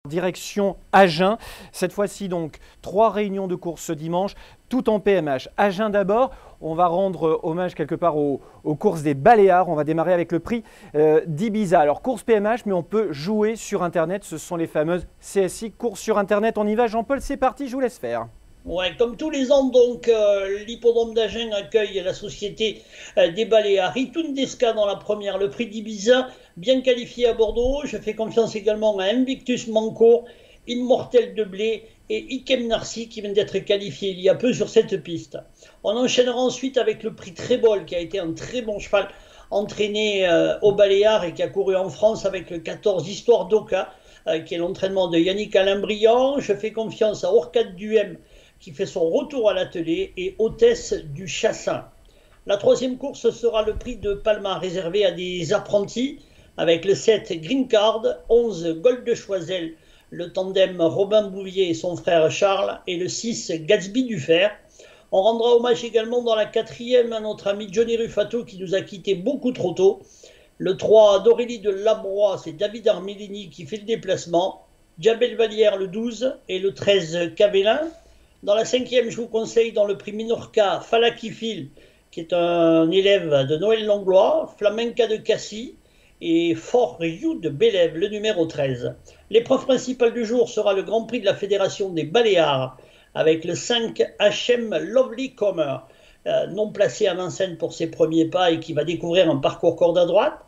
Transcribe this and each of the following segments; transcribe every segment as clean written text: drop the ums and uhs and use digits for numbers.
Direction Agen, cette fois-ci donc 3 réunions de course ce dimanche, tout en PMH. Agen d'abord, on va rendre hommage quelque part aux courses des Baléares, on va démarrer avec le prix d'Ibiza. Alors course PMH, mais on peut jouer sur Internet, ce sont les fameuses CSI, courses sur Internet. On y va Jean-Paul, c'est parti, je vous laisse faire. Ouais, comme tous les ans, donc, l'hippodrome d'Agen accueille la société des Baléares. Itundesca dans la première, le prix d'Ibiza, bien qualifié à Bordeaux. Je fais confiance également à Invictus Manco, Immortel de Blé et Ikem Narcy qui vient d'être qualifié il y a peu sur cette piste. On enchaînera ensuite avec le prix Trébol qui a été un très bon cheval entraîné aux Baléares et qui a couru en France avec le 14 Histoire d'Oka, qui est l'entraînement de Yannick Alain-Briand. Je fais confiance à Orcade Duhem qui fait son retour à l'atelier, et Hôtesse du Chassin. La troisième course sera le prix de Palma, réservé à des apprentis, avec le 7 Green Card, 11 Gold de Choiseul, le tandem Robin Bouvier et son frère Charles, et le 6 Gatsby du Fer. On rendra hommage également dans la quatrième à notre ami Johnny Ruffato qui nous a quittés beaucoup trop tôt. Le 3 d'Aurélie de Labroix, c'est David Armellini qui fait le déplacement. Jabel Vallière le 12 et le 13 Cavellin. Dans la cinquième, je vous conseille dans le prix Minorca, Falakifil, qui est un élève de Noël Langlois, Flamenca de Cassis et Fort You de Bélève, le numéro 13. L'épreuve principale du jour sera le Grand Prix de la Fédération des Baléares, avec le 5 HM Lovely Comer, non placé à Vincennes pour ses premiers pas et qui va découvrir un parcours corde à droite.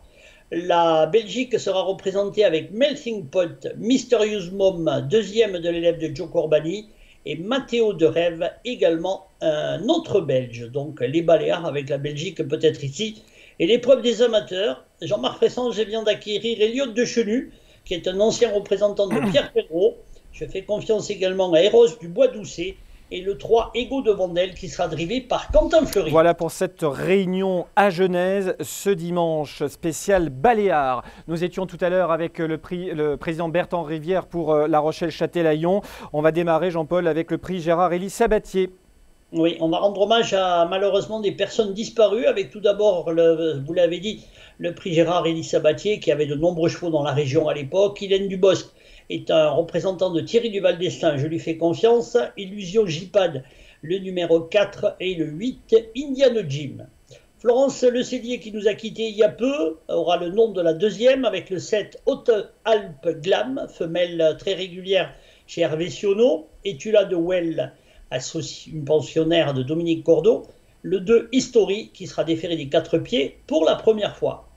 La Belgique sera représentée avec Melting Pot, Mysterious Mom, deuxième de l'élève de Joe Corbani, et Matteo de Rêve, également un autre Belge. Donc les Baléares avec la Belgique peut-être ici. Et l'épreuve des amateurs, Jean-Marc Fressange vient d'acquérir Elliot de Chenu, qui est un ancien représentant de Pierre Perrault. Je fais confiance également à Eros du Bois-Doucet. Et le 3 Ego de Vandel qui sera drivé par Quentin Fleury. Voilà pour cette réunion à Genèse ce dimanche spécial Baléares. Nous étions tout à l'heure avec le président Bertrand Rivière pour La Rochelle-Châtelaillon. On va démarrer, Jean-Paul, avec le prix Gérard-Élie Sabatier. Oui, on va rendre hommage à malheureusement des personnes disparues, avec tout d'abord, vous l'avez dit, le prix Gérard-Élie Sabatier qui avait de nombreux chevaux dans la région à l'époque. Hélène Dubosc est un représentant de Thierry Duval d'Estaing, je lui fais confiance. Illusion Jipad, le numéro 4 et le 8, Indiana Jim. Florence Le Célier qui nous a quittés il y a peu aura le nom de la deuxième avec le 7 Haute-Alpes Glam, femelle très régulière chez Hervé Sionneau. Etula de Well, une pensionnaire de Dominique Cordeau. Le 2 History qui sera déféré des 4 pieds pour la première fois.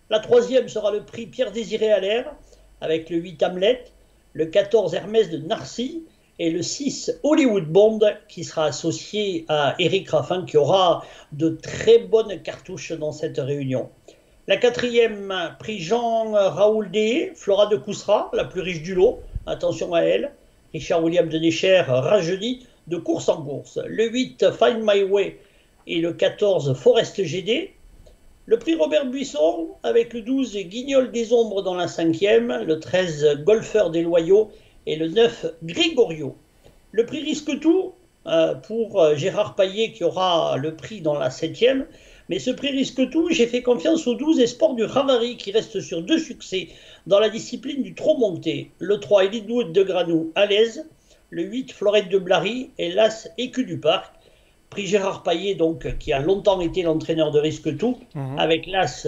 La troisième sera le prix Pierre-Désiré Allaire avec le 8 Hamlet, le 14 Hermès de Narcy et le 6 Hollywood Bond qui sera associé à Éric Raffin qui aura de très bonnes cartouches dans cette réunion. La quatrième, prix Jean-Raoul Deshaies, Flora de Coussera, la plus riche du lot, attention à elle. Richard William de Necher rajeuni de course en course. Le 8 Find My Way et le 14 Forest GD. Le prix Robert Buisson avec le 12 Guignol des Ombres dans la cinquième, le 13 Golfeur des Loyaux et le 9 Grégorio. Le prix Risque Tout pour Gérard Paillet qui aura le prix dans la septième. Mais ce prix Risque Tout, j'ai fait confiance aux 12 Espoirs du Ravary qui reste sur 2 succès dans la discipline du trot monté. Le 3 Elite de Granou à l'aise, le 8 Florette de Blary et l'As Écu du Parc. Prix Gérard Paillet, donc, qui a longtemps été l'entraîneur de Risque Tout, avec l'As,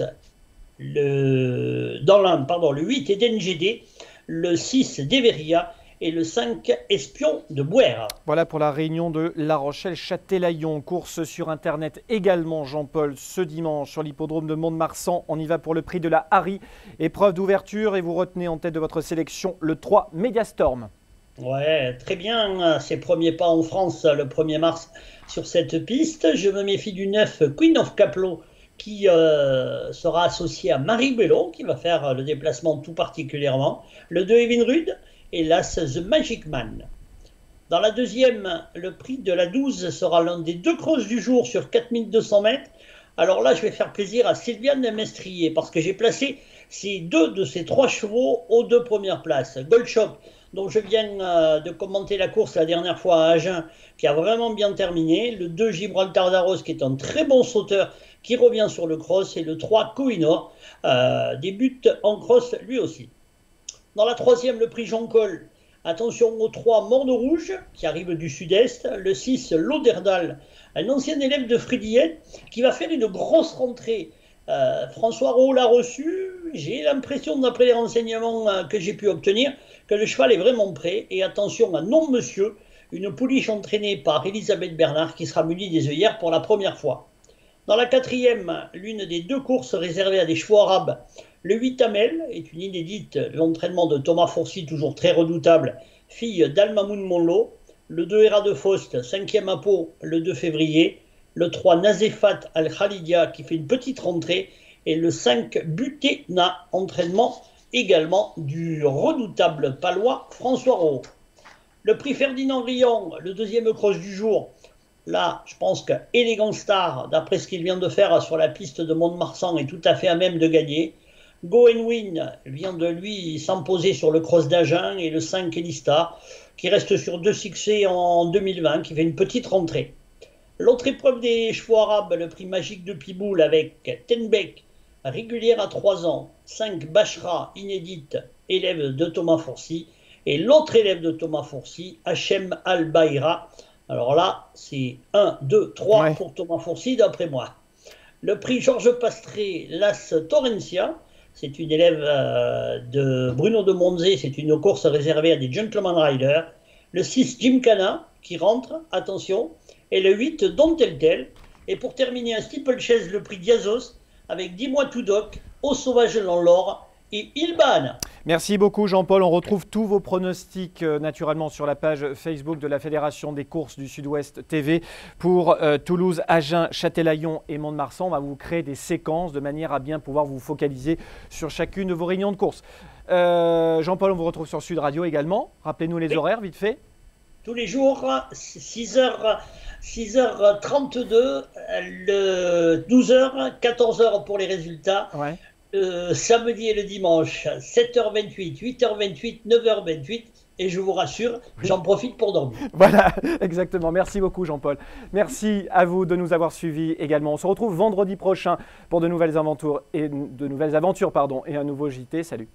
le 8 Eden GD, le 6 Deveria et le 5 Espion de Bouère. Voilà pour la réunion de La Rochelle-Châtelaillon. Course sur Internet également, Jean-Paul, ce dimanche sur l'hippodrome de Mont-de-Marsan. On y va pour le prix de la Harry. Épreuve d'ouverture et vous retenez en tête de votre sélection le 3 Mediastorm. Ouais, très bien, ses premiers pas en France le 1er mars sur cette piste. Je me méfie du 9 Queen of Caplo qui sera associé à Marie Bello qui va faire le déplacement tout particulièrement. Le 2 Evinrude et l'As The Magic Man. Dans la deuxième, le prix de la 12 sera l'un des 2 crosses du jour sur 4200 mètres. Alors là, je vais faire plaisir à Sylviane Mestrier parce que j'ai placé deux de ces 3 chevaux aux 2 premières places. Gold Shop, dont je viens de commenter la course la dernière fois à Agen, qui a vraiment bien terminé. Le 2 Gibraltar d'Arros, qui est un très bon sauteur, qui revient sur le cross. Et le 3 Kohinoor débute en cross lui aussi. Dans la troisième, le prix Jean-Col. Attention aux 3 Morne Rouge qui arrivent du sud-est. Le 6, Lauderdale, un ancien élève de Frédillette qui va faire une grosse rentrée. François Roux l'a reçu. J'ai l'impression, d'après les renseignements que j'ai pu obtenir, que le cheval est vraiment prêt. Et attention à Non Monsieur, une pouliche entraînée par Elisabeth Bernard qui sera munie des œillères pour la première fois. Dans la quatrième, l'une des 2 courses réservées à des chevaux arabes, le 8 Amel est une inédite, l'entraînement de Thomas Fourcy, toujours très redoutable, fille d'Almamoun Monlo. Le 2 Héra de Faust, 5e à Pau, le 2 février. Le 3 Nazefat Al-Khalidia qui fait une petite rentrée. Et le 5 Butena, entraînement également du redoutable palois François Roux. Le prix Ferdinand Rion, le 2e cross du jour. Là, je pense que Elegant Star, d'après ce qu'il vient de faire sur la piste de Mont-de-Marsan, est tout à fait à même de gagner. Go and Win vient de lui s'imposer sur le cross d'Agen et le 5 Elista, qui reste sur 2 succès en 2020, qui fait une petite rentrée. L'autre épreuve des chevaux arabes, le prix Magique de Piboul avec Tenbek, régulière à 3 ans, 5 Bachra, inédite, élève de Thomas Fourcy, et l'autre élève de Thomas Fourcy, Hachem Al-Baïra. Alors là, c'est 1, 2, 3 pour Thomas Fourcy, d'après moi. Le prix Georges Pastré, Las Torrencia, c'est une élève de Bruno de Monzé, c'est une course réservée à des Gentleman Riders. Le 6, Jim Cana, qui rentre, attention. Et le 8, Don Tel. Et pour terminer, un steeplechase, le prix Diazos, avec 10 mois tout doc, Au Sauvage dans l'Or et Ilban. Merci beaucoup Jean-Paul. On retrouve tous vos pronostics naturellement sur la page Facebook de la Fédération des courses du Sud-Ouest TV pour Toulouse, Agen, Châtelaillon et Mont-de-Marsan. On va vous créer des séquences de manière à bien pouvoir vous focaliser sur chacune de vos réunions de course. Jean-Paul, on vous retrouve sur Sud Radio également. Rappelez-nous les horaires vite fait. Tous les jours, 6h32, le 12h, 14h pour les résultats. Ouais. Samedi et le dimanche, 7h28, 8h28, 9h28. Et je vous rassure, j'en profite pour dormir. Voilà, exactement. Merci beaucoup Jean-Paul. Merci à vous de nous avoir suivis également. On se retrouve vendredi prochain pour de nouvelles aventures et un nouveau JT. Salut.